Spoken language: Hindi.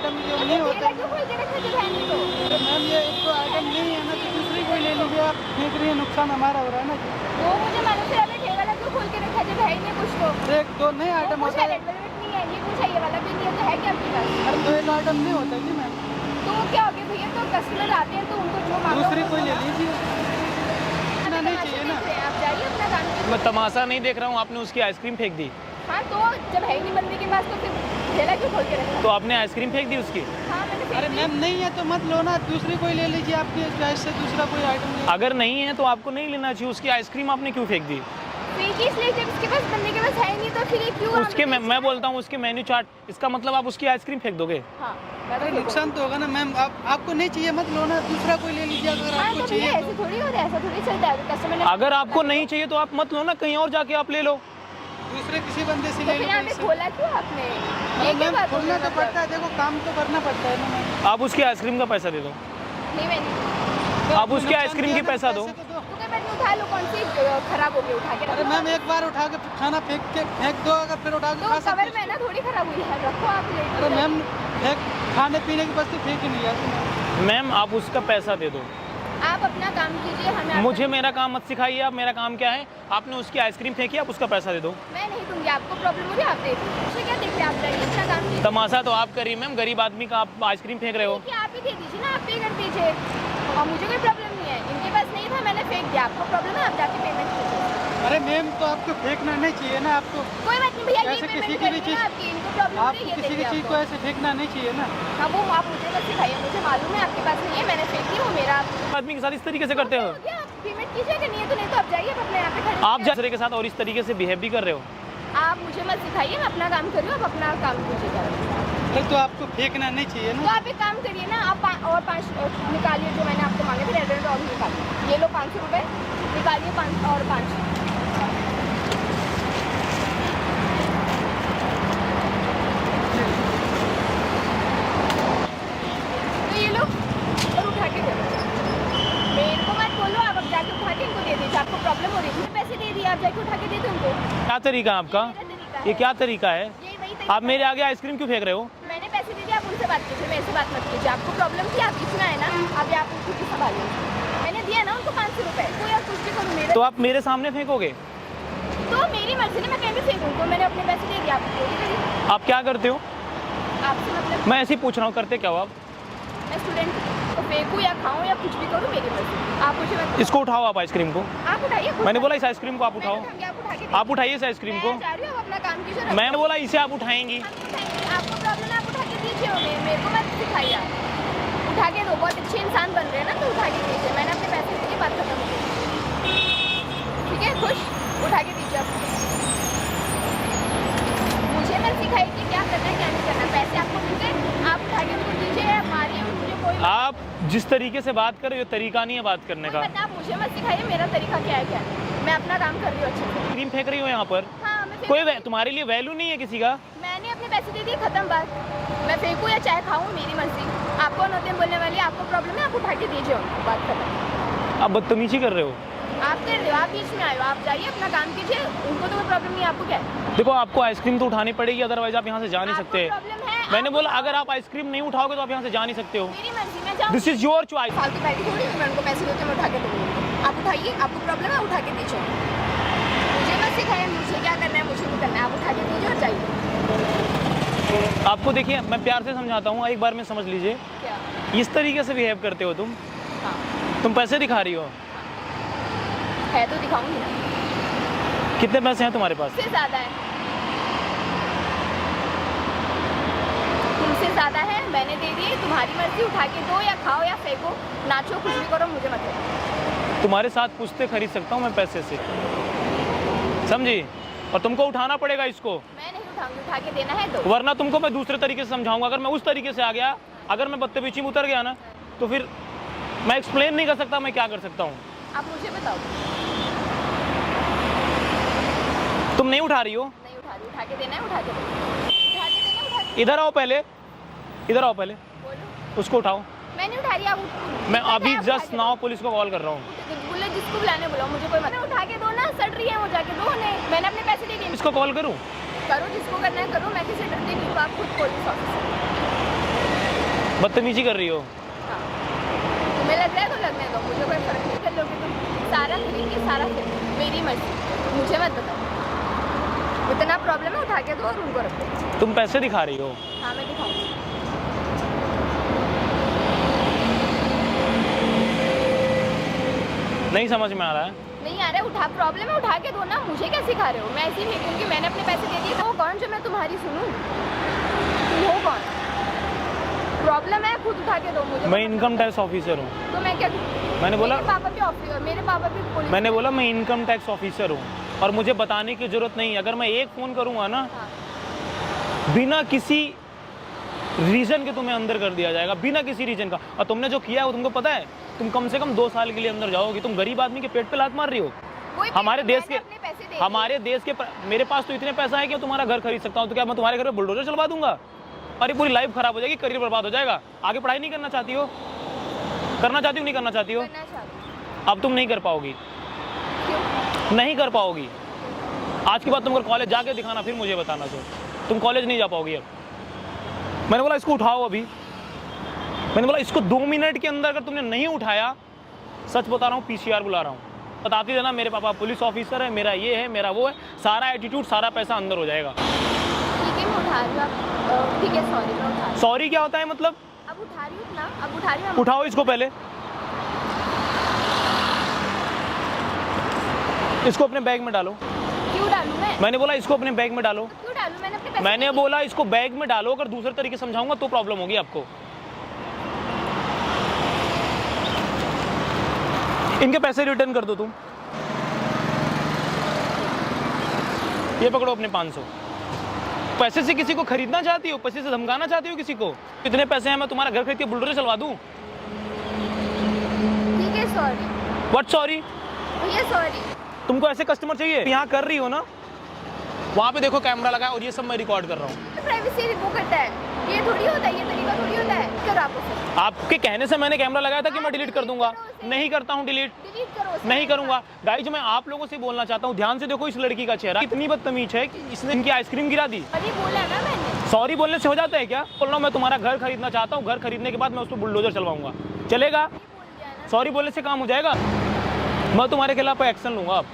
आइटम जो नहीं होता है। क्यों खोल के रखा जो है नहीं तो? अरे मैम ये एक दो आइटम नहीं है ना तो दूसरी कोई ले लीजिए, आप फेंक रही है, नुकसान हमारा हो रहा है ना। वो मुझे मालूम से अभी ठेला वाला क्यों खोल के रखा जो है ही नहीं कुछ तो। अरे एक दो नए आइटम कुछ होता है। रेड वेलवेट नहीं है, ये कुछ है, ये वाला भी नहीं है, तो है क्या आपके पास? अरे दो एक आइटम नहीं होता जी मैम, तो क्या हो गया भैया, तो कस्टमर आते हैं तो उनको जो मांगो दूसरी कोई ले लीजिए। नहीं नहीं चाहिए ना। आप जाइए अपना काम कीजिए। मैं तमाशा नहीं देख रहा हूँ, आपने उसकी आइसक्रीम फेंक दी। हाँ तो जब है ही नहीं बंदे के पास तो फिर ठेला क्यों खोल के रखा? तो आपने आइसक्रीम फेंक दी उसकी। हाँ मैंने फेंक अरे दी। मैम नहीं है तो मत लो ना, दूसरी कोई ले लीजिए, आपकी चॉइस से दूसरा कोई आइटम ले। अगर नहीं है तो आपको नहीं लेना चाहिए, उसकी आइसक्रीम आपने क्यों फेंक दी? फेंकी इसलिए जब उसके पास बंदे के पास है ही नहीं तो फिर ये क्यों? उसके मैं बोलता हूँ उसके मेन्यू चार्ट, इसका मतलब आप उसकी आइसक्रीम फेंक दोगे? हाँ मैं तो अरे नुकसान तो होगा ना मैम, आपको नहीं चाहिए मत लो ना, दूसरा कोई ले लीजिए अगर हाँ आपको तो भैया चाहिए ऐसे तो। थोड़ी होता है, ऐसा थोड़ी चलता है कस्टमर ने। अगर आपको नहीं चाहिए तो आप मत लो ना, कहीं और जाके आप ले लो। दूसरे किसी बंदे से तो ले फिर लो यहाँ पे पैसे। खोला क्यों आपने? ये अरे क्या मैम बात खोलना होगी तो मतलब? पड़ता है, देखो काम तो करना पड़ता है ना मैम। आप उसकी आइसक्रीम का पैसा दे दो। नहीं मैं नहीं। आप उसकी आइसक्रीम की पैसा दो। पैसे तो दो। तो क्या मैं उठा लो, कौन सी खराब हो गई उठा के अरे रखो। मैम एक बार उठा के खाना फेंक दो, अगर फिर उठा के तो खा सकते कवर हो। में ना थोड़ी खराब हुई है, रखो आप ले। अरे मैम खाने पीने की वस्तु फेंक ही नहीं जाती। मैम आप उसका पैसा दे दो। आप अपना काम कीजिए, हमें मुझे मेरा काम मत सिखाइए आप, मेरा काम क्या है? आपने उसकी आइसक्रीम फेंकी, आप उसका पैसा दे दो। मैं नहीं दूंगी, आपको प्रॉब्लम हो रही है आप दे दीजिए। मुझे क्या देख रहे हैं, आप जाइए अपना काम कीजिए। तमाशा तो आप करिए मैम, गरीब आदमी का आप आइसक्रीम फेंक रहे हो। ठीक है, आप ही दे दीजिए ना, आप पे कर दीजिए और मुझे कोई प्रॉब्लम नहीं है। इनके पास नहीं था, मैंने फेंक दिया। आपको प्रॉब्लम है, आप जाके पेमेंट कीजिए। अरे मैम तो आपको फेंकना नहीं चाहिए ना, आपको कोई बात नहीं भैया, ये ऐसे पेमेंट किसी की कर भी दी चीज़- ना आपकी, इनको प्रॉब्लम हो आप रही है, ये किसी की देखिए चीज़ को आपको। ऐसे फेंकना नहीं चाहिए ना। हाँ वो आप मुझे मत सिखाइए, मुझे मालूम है आपके पास नहीं है, मैंने फेंक दी, वो मेरा। आदमी के साथ इस तरीके से करते हो हो गया, आप पेमेंट कीजिएगा, नहीं है तो नहीं तो आप जाइए, आप अपने यहाँ पे खड़े आप दूसरे के साथ और इस तरीके से बिहेव भी कर रहे हो। आप मुझे मत सिखाइए, मैं अपना काम कर रही हूँ, आप अपना काम कीजिएगा। अरे तो आपको फेंकना नहीं चाहिए तो ना। आप एक काम करिए ना, आप और 5 निकालिए जो मैंने आपको मांगे थे, रेड रेड और निकालिए। ये लो 500 रुपये निकालिए, 5 और 5। तो ये लो और उठा के दे दो। मेरे को मत बोलो, आप अब जाके उठा के इनको दे दीजिए। आपको प्रॉब्लम हो रही थी, पैसे दे दिए, आप जाके उठा के दे दो उनको। क्या तरीका है आपका? मेरा तरीका ये है। क्या तरीका है? ये वही तरीका आप मेरे आगे आइसक्रीम क्यों फेंक रहे हो? मैंने पैसे दे दिए, आप उनसे बात कीजिए, मेरे से बात मत कीजिए। आपको प्रॉब्लम थी, आप इसमें आए ना, अभी आप उनको खुद ही संभालिए। मैंने दिया ना उनको 500 रुपये, कोई और कुछ भी करूँ मेरे तो आप मेरे सामने फेंकोगे? तो मेरी मर्जी ने मैं कहीं भी फेंकूँ, तो मैंने अपने पैसे दे दिए, आप बोलिए करिए। आप क्या करते हो? आपसे मतलब मैं ऐसे ही पूछ रहा हूँ, करते क्या हो आप? मैं स्टूडेंट तो फेंकूँ या खाऊँ या कुछ भी करूँ, मेरी मर्जी। आप मुझे मत इसको उठाओ आप आइसक्रीम को। आप उठाइए खुद। मैंने बोला इस आइसक्रीम को आप मैं उठाओ। उठाऊंगी, आप उठा के दे आप उठाइए इस आइसक्रीम को। मैं जा रही हूँ, आप अपना काम कीजिए ना। मैंने बोला इसे आप उठाएंगी। हम उठाएंगे, आपको प्रॉब्लम है, आप उठा के दीजिए उन्हें, मेरे को मत सिखाइए आप। उठा के दो, बहुत अच्छे इंसान बन रहे हैं ना, तो उठा के दीजिए। मैंने अपने पैसे दे दिए, बात खत्म हो गई। ठीक है, खुश? उठा के दीजिए आप। मुझे मत सिखाइए कि क्या करना है क्या नहीं करना। पैसे आपको मिल गए, आप उठा के उनको दीजिए, मारिए, मुझे कोई आप जिस तरीके से बात कर रहे हो, ये तरीका नहीं है बात करने का। आप मुझे मत सिखाइए, मेरा तरीका क्या है क्या है। मैं अपना काम कर रही हूँ अच्छे से। आइसक्रीम फेंक रही हो यहाँ पर, हाँ मैं कोई तुम्हारे लिए वैल्यू नहीं है किसी का। मैंने अपने पैसे दे दिए, खत्म बात। मैं फेंकूँ या चाहे खाऊँ, मेरी मर्जी। आप कौन होते हैं बोलने वाली? आपको प्रॉब्लम है, आप उठा के दीजिए उनको, बात खत्म। आप बदतमीजी कर रहे हो। आप कर रहे हो, आप बीच में आए हो, आप जाइए अपना काम कीजिए, उनको तो कोई प्रॉब्लम नहीं है, आपको क्या है? देखो आपको आइसक्रीम तो उठानी पड़ेगी, अदरवाइज आप यहाँ से जा नहीं आपको सकते। प्रॉब्लम है, मैंने आप बोला उठाओ। अगर आप आइसक्रीम नहीं उठाओगे तो आप यहाँ से जा नहीं सकते हो। मेरी मर्जी, मैं जाऊँ। This is your choice. फालतू बैठी थोड़ी हूँ, मैं उनको पैसे देते मैं उठा के दूँगी। आप उठाइए, आपको प्रॉब्लम है, उठा के दीजिए। मुझे मत सिखाइए मुझे क्या करना है, मुझे नहीं करना है। आप उठा के दीजिए और जाइए। आपको देखिए मैं प्यार से समझाता हूँ, एक बार में समझ लीजिए। क्या? इस तरीके से बिहेव करते हो तुम। हाँ तुम पैसे दिखा रही हो। है तो दिखाऊंगी ना। कितने पैसे हैं तुम्हारे पास? तुमसे ज़्यादा है, तुमसे ज़्यादा है, मैंने दे दिए, तुम्हारी मर्जी। उठा के दो या खाओ या फेंको, नाचो, कुछ भी करो, मुझे मतलब। तुम्हारे साथ पुश्ते खरीद सकता हूँ मैं पैसे से, समझी? और तुमको उठाना पड़ेगा इसको, मैं नहीं उठाऊंगी, उठा के देना है दो। वरना तुमको मैं दूसरे तरीके से समझाऊंगा। अगर मैं उस तरीके से आ गया, अगर मैं बदतमीजी में उतर गया ना, तो फिर मैं एक्सप्लेन नहीं कर सकता मैं क्या कर सकता हूँ। आप मुझे बताओ। तुम नहीं उठा रही हो? नहीं उठा रही, उठा के देना है, उठा के दो। उठा के देना, उठा के। इधर आओ पहले, इधर आओ पहले, बोलो। उसको उठाओ। मैं नहीं उठा रही, आप मैं अभी जस्ट नाउ पुलिस को कॉल कर रहा हूँ। बोले जिसको बुलाने बुलाओ, मुझे कोई मतलब। उठा के दो ना, सड़ रही है वो, जाके दो उन्हें। मैंने अपने पैसे दे दिए। इसको कॉल करूँ? करो, जिसको करना है करो, मैं किसी डरती नहीं हूँ। आप खुद पुलिस ऑफिसर। बदतमीजी कर रही हो। हाँ, तुम्हें लग रहा है तो लगने दो, मुझे कोई फर्क नहीं। कर लोगे तुम सारा खरीद के सारा खरीद, मेरी मर्जी, मुझे मत बताओ। इतना प्रॉब्लम है, उठा के दो और उनको रखो। तुम पैसे दिखा रही हो। हाँ मैं दिखाऊंगी। नहीं समझ में आ रहा है। नहीं आ रहा है, उठा प्रॉब्लम है, उठा के दो ना। मुझे क्या सिखा रहे हो? मैं ऐसे ही फेंकूंगी? मैंने अपने पैसे दे दिए। तो कौन जो मैं तुम्हारी सुनूं? तुम हो कौन? प्रॉब्लम है, खुद उठा के दो मुझे। मैं इनकम टैक्स ऑफिसर हूँ। तो मैं क्या करूं? मैंने बोला मेरे पापा भी पुलिस। मैंने बोला मैं इनकम टैक्स ऑफिसर हूँ और मुझे बताने की जरूरत नहीं है। अगर मैं एक फ़ोन करूँगा ना, हाँ। बिना किसी रीज़न के तुम्हें अंदर कर दिया जाएगा, बिना किसी रीज़न का। और तुमने जो किया है वो तुमको पता है, तुम कम से कम 2 साल के लिए अंदर जाओगी। तुम गरीब आदमी के पेट पे लात मार रही हो। हमारे देश के मेरे पास तो इतने पैसा है कि तुम्हारा घर खरीद सकता हूँ। तो क्या मैं तुम्हारे घर में बुलडोजर चलवा दूंगा? अरे पूरी लाइफ खराब हो जाएगी, करियर बर्बाद हो जाएगा। आगे पढ़ाई नहीं करना चाहती हो? करना चाहती हो नहीं करना चाहती हो? अब तुम नहीं कर पाओगी, नहीं कर पाओगी। आज के बाद तुम अगर कॉलेज जाके दिखाना, फिर मुझे बताना। तो तुम कॉलेज नहीं जा पाओगी अब। मैंने बोला इसको उठाओ अभी। मैंने बोला इसको 2 मिनट के अंदर अगर तुमने नहीं उठाया, सच बता रहा हूँ, पीसीआर बुला रहा हूँ। बताती देना मेरे पापा पुलिस ऑफिसर है, मेरा ये है, मेरा वो है। सारा एटीट्यूड, सारा पैसा अंदर हो जाएगा। ठीक है, मैं उठा रही हूँ। ठीक है, सॉरी, मैं उठा रही हूँ। सॉरी क्या होता है मतलब? अब उठा रही हूँ ना, अब उठा रही हूँ। उठाओ इसको पहले, इसको अपने बैग में डालो। क्यों डालूं मैं? मैंने बोला इसको अपने बैग में डालो। क्यों डालूं? मैंने अपने पैसे मैंने बोला इसको बैग में डालो। अगर दूसरे तरीके से समझाऊंगा तो प्रॉब्लम होगी आपको। इनके पैसे रिटर्न कर दो तुम। ये पकड़ो अपने 500। पैसे से किसी को खरीदना चाहती हो? पैसे से धमकाना चाहती हो किसी को? इतने पैसे हैं, मैं तुम्हारा घर खरीद के बुलडोजर चलवा दूं? ठीक है, सॉरी। What sorry? भैया सॉरी। तुमको ऐसे कस्टमर चाहिए? यहाँ कर रही हो ना, वहाँ पे देखो कैमरा लगा है और ये सब मैं रिकॉर्ड कर रहा हूँ। प्राइवेसी वो करता है, ये थोड़ी होता है, ये तरीका थोड़ी होता है। करो आप उसे। आपके कहने से मैंने कैमरा लगाया था कि मैं डिलीट कर दूंगा। नहीं करता हूँ डिलीट, डिलीट करो उसे। नहीं करूंगा। गाइस, मैं आप लोगों से बोलना चाहता हूँ, ध्यान से देखो इस लड़की का चेहरा। इतनी बदतमीज है कि इसने इनकी आइसक्रीम गिरा दी। अरे बोला ना मैंने। सॉरी बोलने से हो जाता है क्या? बोल रहा हूँ मैं तुम्हारा घर खरीदना चाहता हूँ, घर खरीदने के बाद मैं उस पर बुलडोजर चलवाऊंगा, चलेगा? सॉरी बोलने से काम हो जाएगा? मैं तुम्हारे खिलाफ एक्शन लूंगा अब।